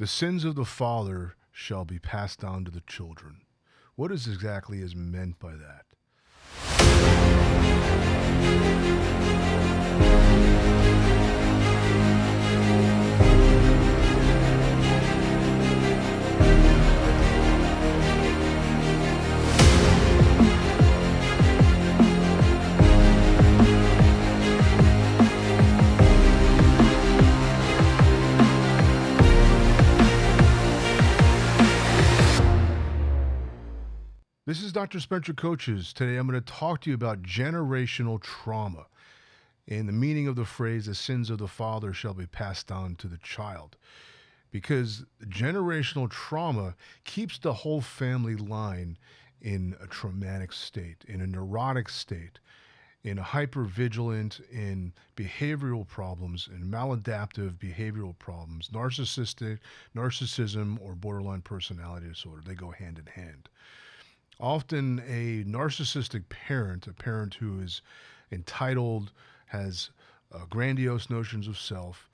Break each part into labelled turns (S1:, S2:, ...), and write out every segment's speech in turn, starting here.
S1: The sins of the father shall be passed down to the children. What is exactly is meant by that? This is Dr. Spencer Coaches. Today I'm going to talk to you about generational trauma and the meaning of the phrase, the sins of the father shall be passed down to the child. Because generational trauma keeps the whole family line in a traumatic state, in a neurotic state, in a hypervigilant, in behavioral problems, in maladaptive behavioral problems, narcissism, or borderline personality disorder. They go hand in hand. Often a narcissistic parent, a parent who is entitled, has grandiose notions of self,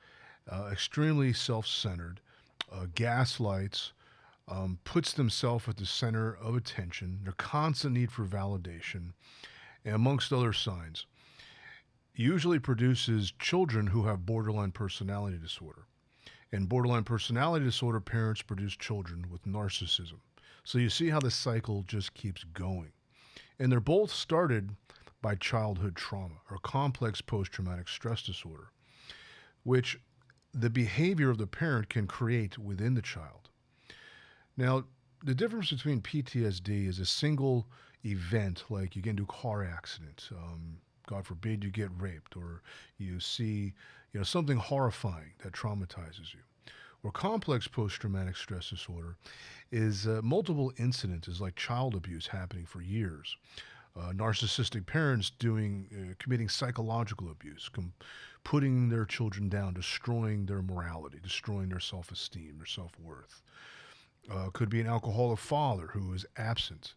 S1: extremely self-centered, gaslights, puts themselves at the center of attention, their constant need for validation, and amongst other signs, usually produces children who have borderline personality disorder. And borderline personality disorder parents produce children with narcissism. So you see how the cycle just keeps going. And they're both started by childhood trauma or complex post-traumatic stress disorder, which the behavior of the parent can create within the child. Now, the difference between PTSD is a single event, like you get into a car accident, God forbid you get raped, or you see something horrifying that traumatizes you. Or complex post-traumatic stress disorder is multiple incidences like child abuse happening for years. Narcissistic parents committing psychological abuse, putting their children down, destroying their morality, destroying their self-esteem, their self-worth. Could be an alcoholic father who is absent.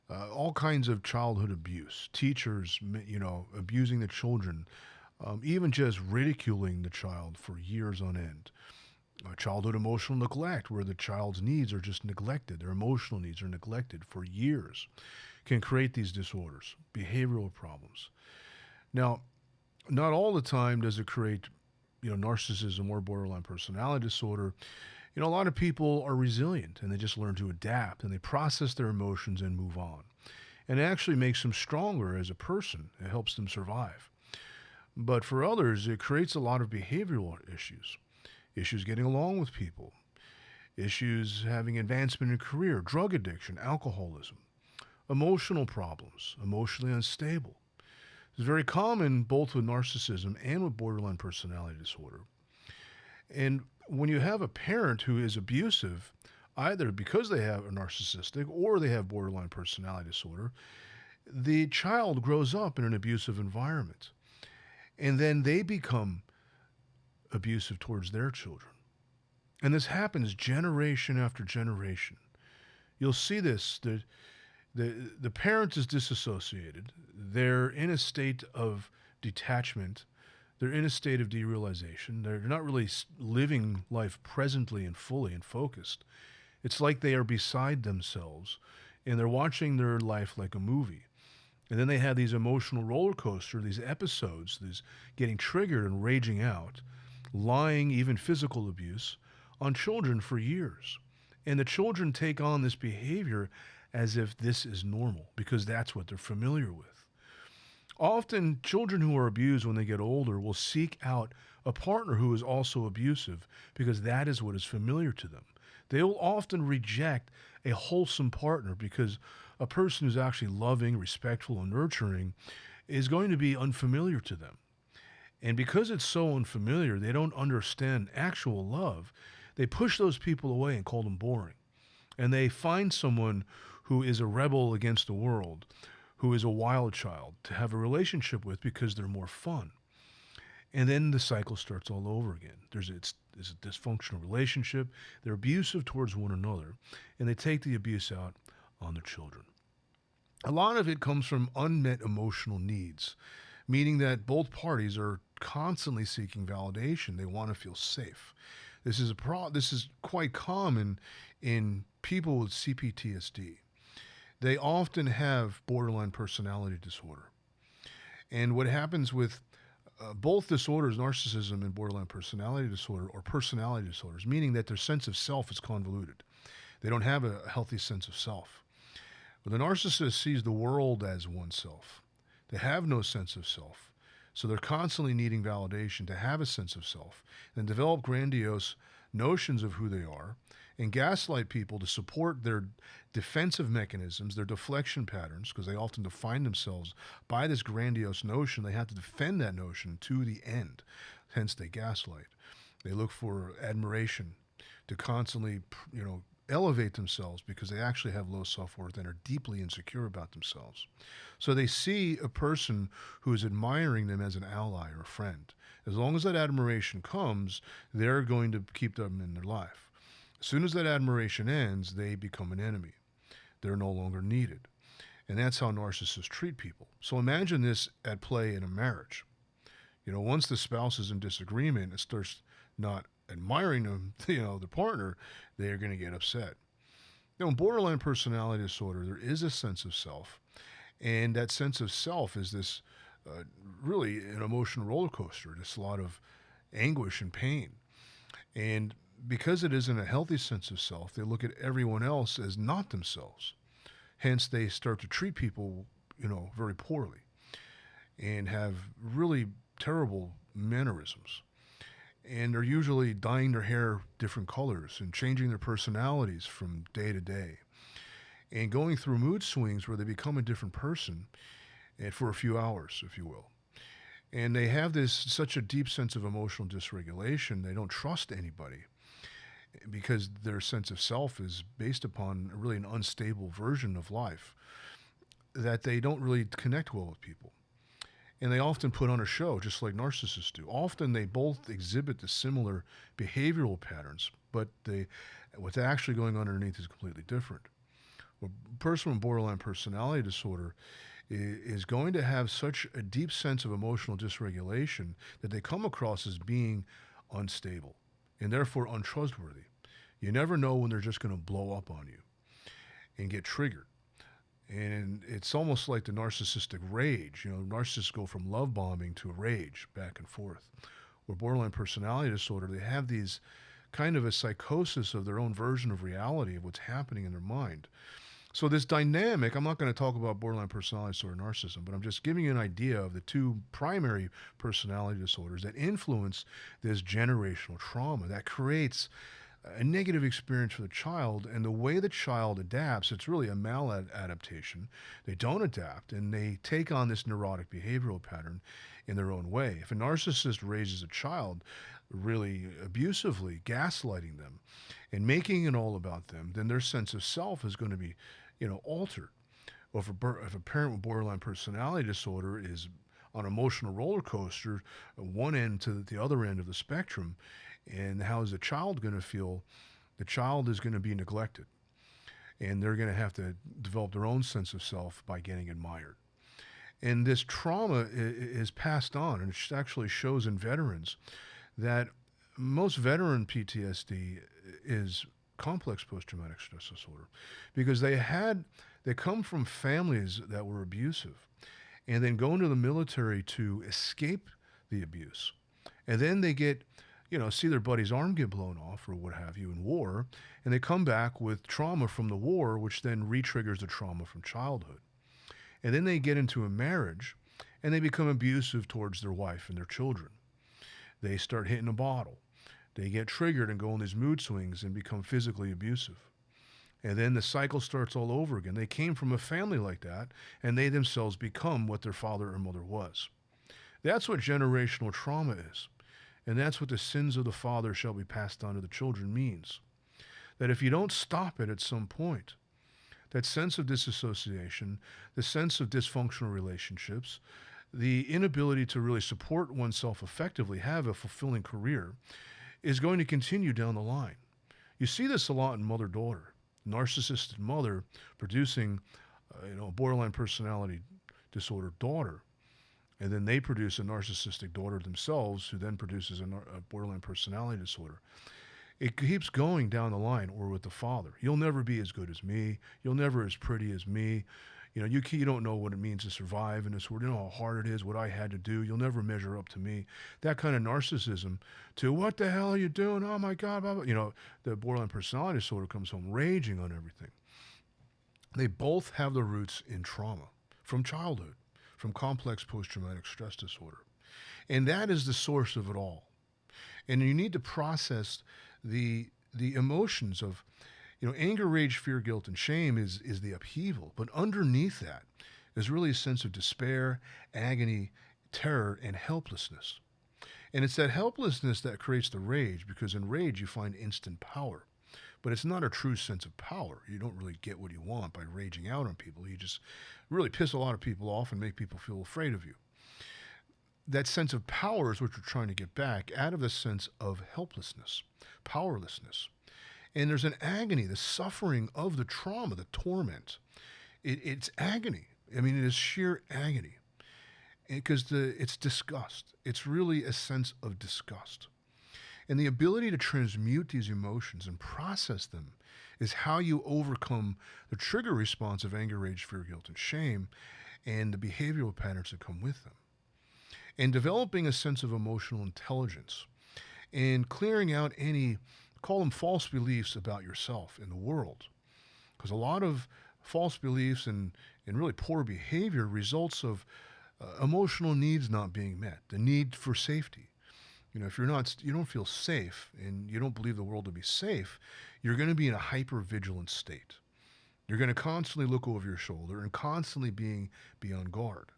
S1: All kinds of childhood abuse. Teachers, abusing the children, even just ridiculing the child for years on end. Childhood emotional neglect, where the child's needs are just neglected. Their emotional needs are neglected for years, can create these disorders, behavioral problems. Now, not all the time does it create, narcissism or borderline personality disorder. A lot of people are resilient and they just learn to adapt and they process their emotions and move on. And it actually makes them stronger as a person. It helps them survive. But for others, it creates a lot of behavioral issues. Issues getting along with people, issues having advancement in career, drug addiction, alcoholism, emotional problems, emotionally unstable. It's very common both with narcissism and with borderline personality disorder. And when you have a parent who is abusive, either because they have a narcissistic or they have borderline personality disorder, the child grows up in an abusive environment. And then they become abusive towards their children. And this happens generation after generation. You'll see this, the parent is disassociated. They're in a state of detachment. They're in a state of derealization. They're not really living life presently and fully and focused. It's like they are beside themselves and they're watching their life like a movie. And then they have these emotional roller coaster, these episodes, these getting triggered and raging out, lying, even physical abuse, on children for years. And the children take on this behavior as if this is normal because that's what they're familiar with. Often, children who are abused when they get older will seek out a partner who is also abusive because that is what is familiar to them. They will often reject a wholesome partner because a person who's actually loving, respectful, and nurturing is going to be unfamiliar to them. And because it's so unfamiliar, they don't understand actual love. They push those people away and call them boring. And they find someone who is a rebel against the world, who is a wild child to have a relationship with because they're more fun. And then the cycle starts all over again. There's a dysfunctional relationship. They're abusive towards one another, and they take the abuse out on their children. A lot of it comes from unmet emotional needs, meaning that both parties are constantly seeking validation. They want to feel safe. This is quite common in people with CPTSD. They often have borderline personality disorder. And what happens with both disorders, narcissism and borderline personality disorder, or personality disorders, meaning that their sense of self is convoluted. They don't have a healthy sense of self. But the narcissist sees the world as oneself. They have no sense of self. So they're constantly needing validation to have a sense of self and develop grandiose notions of who they are and gaslight people to support their defensive mechanisms, their deflection patterns, because they often define themselves by this grandiose notion. They have to defend that notion to the end. Hence, they gaslight. They look for admiration to constantly, elevate themselves because they actually have low self-worth and are deeply insecure about themselves. So they see a person who is admiring them as an ally or a friend. As long as that admiration comes, they're going to keep them in their life. As soon as that admiration ends, they become an enemy. They're no longer needed. And that's how narcissists treat people. So imagine this at play in a marriage. Once the spouse is in disagreement and starts not admiring them, the partner, they are going to get upset. In borderline personality disorder, there is a sense of self. And that sense of self is this really an emotional roller coaster. There's a lot of anguish and pain. And because it isn't a healthy sense of self, they look at everyone else as not themselves. Hence, they start to treat people, very poorly and have really terrible mannerisms. And they're usually dyeing their hair different colors and changing their personalities from day to day and going through mood swings where they become a different person for a few hours, if you will. And they have such a deep sense of emotional dysregulation, they don't trust anybody because their sense of self is based upon really an unstable version of life, that they don't really connect well with people. And they often put on a show, just like narcissists do. Often they both exhibit the similar behavioral patterns, but what's actually going on underneath is completely different. A person with borderline personality disorder is going to have such a deep sense of emotional dysregulation that they come across as being unstable and therefore untrustworthy. You never know when they're just going to blow up on you and get triggered. And it's almost like the narcissistic rage. Narcissists go from love bombing to rage back and forth. Where borderline personality disorder, they have these kind of a psychosis of their own version of reality of what's happening in their mind. So this dynamic, I'm not going to talk about borderline personality disorder and narcissism, but I'm just giving you an idea of the two primary personality disorders that influence this generational trauma that creates a negative experience for the child. And the way the child adapts, it's really a maladaptation. They don't adapt and they take on this neurotic behavioral pattern in their own way. If a narcissist raises a child really abusively, gaslighting them and making it all about them, then their sense of self is going to be altered. Or if a parent with borderline personality disorder is on an emotional roller coaster, one end to the other end of the spectrum, and how is the child going to feel? The child is going to be neglected, and they're going to have to develop their own sense of self by getting admired. And this trauma is passed on, and it actually shows in veterans that most veteran PTSD is complex post-traumatic stress disorder because they come from families that were abusive and then go into the military to escape the abuse. And then they get, see their buddy's arm get blown off or what have you in war, and they come back with trauma from the war, which then re-triggers the trauma from childhood. And then they get into a marriage and they become abusive towards their wife and their children. They start hitting a bottle. They get triggered and go in these mood swings and become physically abusive. And then the cycle starts all over again. They came from a family like that, and they themselves become what their father or mother was. That's what generational trauma is. And that's what the sins of the father shall be passed on to the children means. That if you don't stop it at some point, that sense of disassociation, the sense of dysfunctional relationships, the inability to really support oneself effectively, have a fulfilling career, is going to continue down the line. You see this a lot in mother-daughter. Narcissistic mother producing a borderline personality disorder daughter. And then they produce a narcissistic daughter themselves who then produces a borderline personality disorder. It keeps going down the line, or with the father. You'll never be as good as me. You'll never as pretty as me. You don't know what it means to survive in this world. You know how hard it is, what I had to do. You'll never measure up to me. That kind of narcissism to what the hell are you doing? Oh my God, blah, blah. The borderline personality disorder comes home raging on everything. They both have the roots in trauma from childhood, from complex post-traumatic stress disorder. And that is the source of it all. And you need to process the emotions of, anger, rage, fear, guilt, and shame is the upheaval. But underneath that is really a sense of despair, agony, terror, and helplessness. And it's that helplessness that creates the rage, because in rage you find instant power. But it's not a true sense of power. You don't really get what you want by raging out on people. You just really piss a lot of people off and make people feel afraid of you. That sense of power is what you're trying to get back out of the sense of helplessness, powerlessness. And there's an agony, the suffering of the trauma, the torment. It's agony. I mean, it is sheer agony, because it's disgust. It's really a sense of disgust. And the ability to transmute these emotions and process them is how you overcome the trigger response of anger, rage, fear, guilt, and shame, and the behavioral patterns that come with them. And developing a sense of emotional intelligence and clearing out any, call them false beliefs about yourself and the world. Because a lot of false beliefs and really poor behavior results of emotional needs not being met, the need for safety. If you don't feel safe and you don't believe the world to be safe, you're going to be in a hyper-vigilant state. You're going to constantly look over your shoulder and constantly be on guard.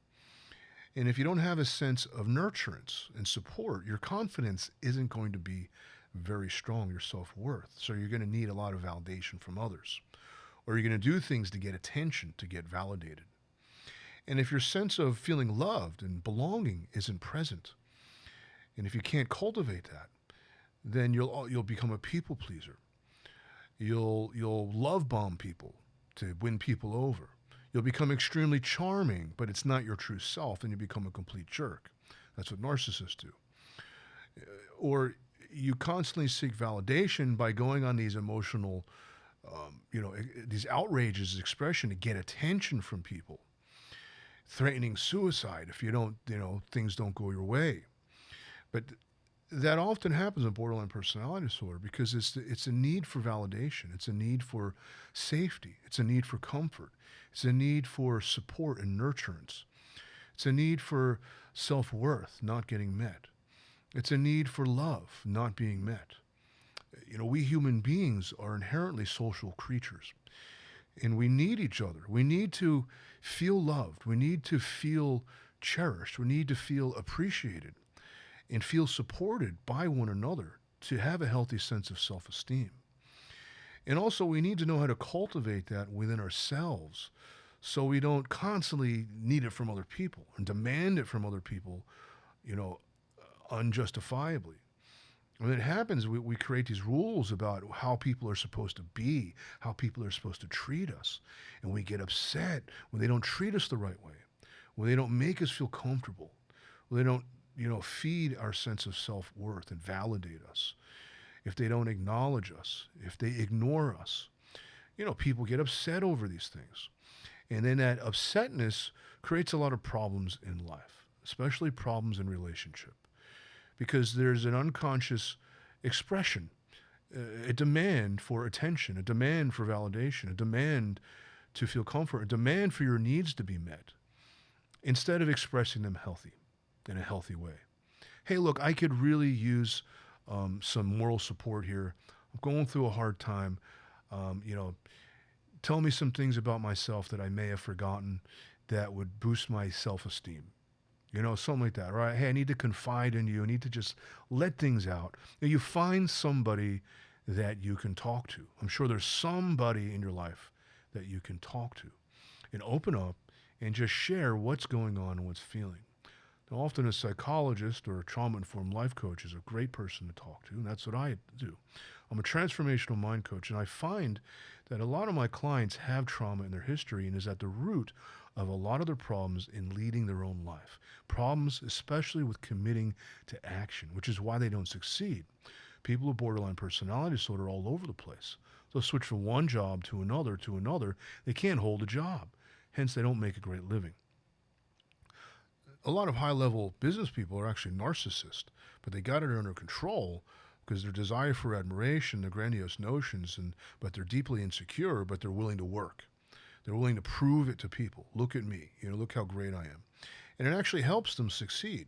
S1: And if you don't have a sense of nurturance and support, your confidence isn't going to be very strong, your self-worth. So you're going to need a lot of validation from others. Or you're going to do things to get attention, to get validated. And if your sense of feeling loved and belonging isn't present, and if you can't cultivate that, then you'll become a people pleaser. You'll love bomb people to win people over. You'll become extremely charming, but it's not your true self, and you become a complete jerk. That's what narcissists do. Or you constantly seek validation by going on these emotional, these outrages expression to get attention from people, threatening suicide if you don't, things don't go your way. But that often happens in borderline personality disorder because it's a need for validation. It's a need for safety. It's a need for comfort. It's a need for support and nurturance. It's a need for self-worth not getting met. It's a need for love not being met. We human beings are inherently social creatures, and we need each other. We need to feel loved. We need to feel cherished. We need to feel appreciated and feel supported by one another to have a healthy sense of self-esteem. And also, we need to know how to cultivate that within ourselves so we don't constantly need it from other people and demand it from other people, unjustifiably. When it happens, we create these rules about how people are supposed to be, how people are supposed to treat us. And we get upset when they don't treat us the right way, when they don't make us feel comfortable, when they don't, feed our sense of self-worth and validate us. If they don't acknowledge us, if they ignore us, people get upset over these things. And then that upsetness creates a lot of problems in life, especially problems in relationship, because there's an unconscious expression, a demand for attention, a demand for validation, a demand to feel comfort, a demand for your needs to be met, instead of expressing them in a healthy way. Hey, look, I could really use some moral support here. I'm going through a hard time. Tell me some things about myself that I may have forgotten that would boost my self-esteem. Something like that, right? Hey, I need to confide in you. I need to just let things out. You find somebody that you can talk to. I'm sure there's somebody in your life that you can talk to and open up and just share what's going on and what's feeling. Now, often a psychologist or a trauma-informed life coach is a great person to talk to, and that's what I do. I'm a transformational mind coach, and I find that a lot of my clients have trauma in their history and is at the root of a lot of their problems in leading their own life. Problems, especially with committing to action, which is why they don't succeed. People with borderline personality disorder are all over the place. They'll switch from one job to another to another. They can't hold a job. Hence, they don't make a great living. A lot of high-level business people are actually narcissists, but they got it under control because their desire for admiration, their grandiose notions, but they're deeply insecure, but they're willing to work. They're willing to prove it to people. Look at me. Look how great I am. And it actually helps them succeed.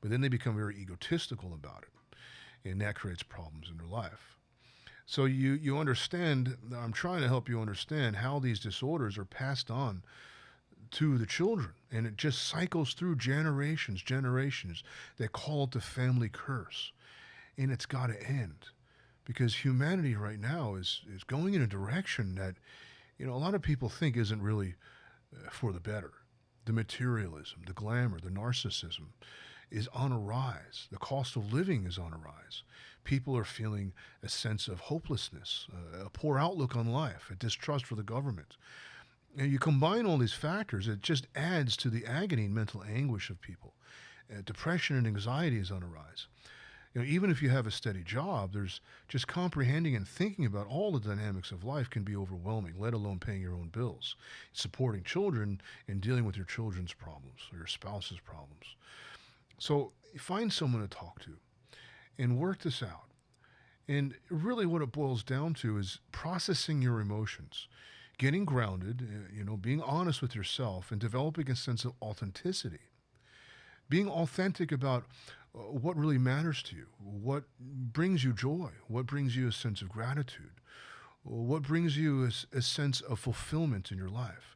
S1: But then they become very egotistical about it. And that creates problems in their life. So you understand, I'm trying to help you understand how these disorders are passed on to the children. And it just cycles through generations. They call it the family curse. And it's got to end. Because humanity right now is going in a direction that, a lot of people think isn't really for the better. The materialism, the glamour, the narcissism is on a rise. The cost of living is on a rise. People are feeling a sense of hopelessness, a poor outlook on life, a distrust for the government. And you combine all these factors, it just adds to the agony and mental anguish of people. Depression and anxiety is on a rise. Even if you have a steady job, there's just comprehending and thinking about all the dynamics of life can be overwhelming, let alone paying your own bills, supporting children, and dealing with your children's problems or your spouse's problems. So find someone to talk to and work this out. And really what it boils down to is processing your emotions, getting grounded, being honest with yourself and developing a sense of authenticity. Being authentic about what really matters to you, what brings you joy, what brings you a sense of gratitude, what brings you a sense of fulfillment in your life.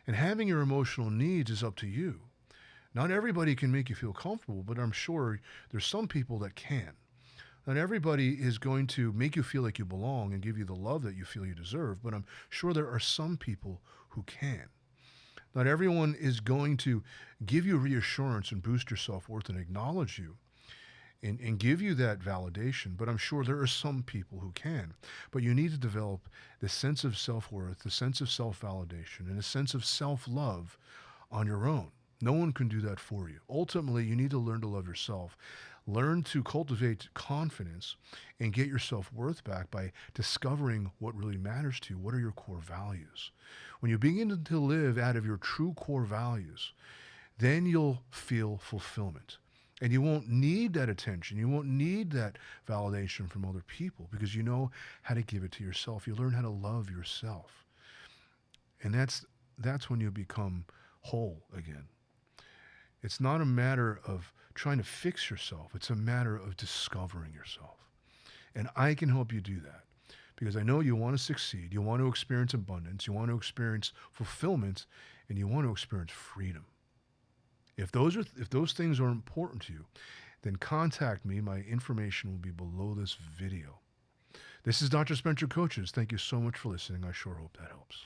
S1: And having your emotional needs is up to you. Not everybody can make you feel comfortable, but I'm sure there's some people that can. Not everybody is going to make you feel like you belong and give you the love that you feel you deserve, but I'm sure there are some people who can. Not everyone is going to give you reassurance and boost your self-worth and acknowledge you and give you that validation, but I'm sure there are some people who can. But you need to develop the sense of self-worth, the sense of self-validation, and a sense of self-love on your own. No one can do that for you. Ultimately, you need to learn to love yourself. Learn to cultivate confidence and get your self-worth back by discovering what really matters to you. What are your core values? When you begin to live out of your true core values, then you'll feel fulfillment. And you won't need that attention. You won't need that validation from other people because you know how to give it to yourself. You learn how to love yourself. And that's when you become whole again. It's not a matter of trying to fix yourself. It's a matter of discovering yourself. And I can help you do that because I know you want to succeed. You want to experience abundance. You want to experience fulfillment, and you want to experience freedom. If those things are important to you, then contact me. My information will be below this video. This is Dr. Spencer Coaches. Thank you so much for listening. I sure hope that helps.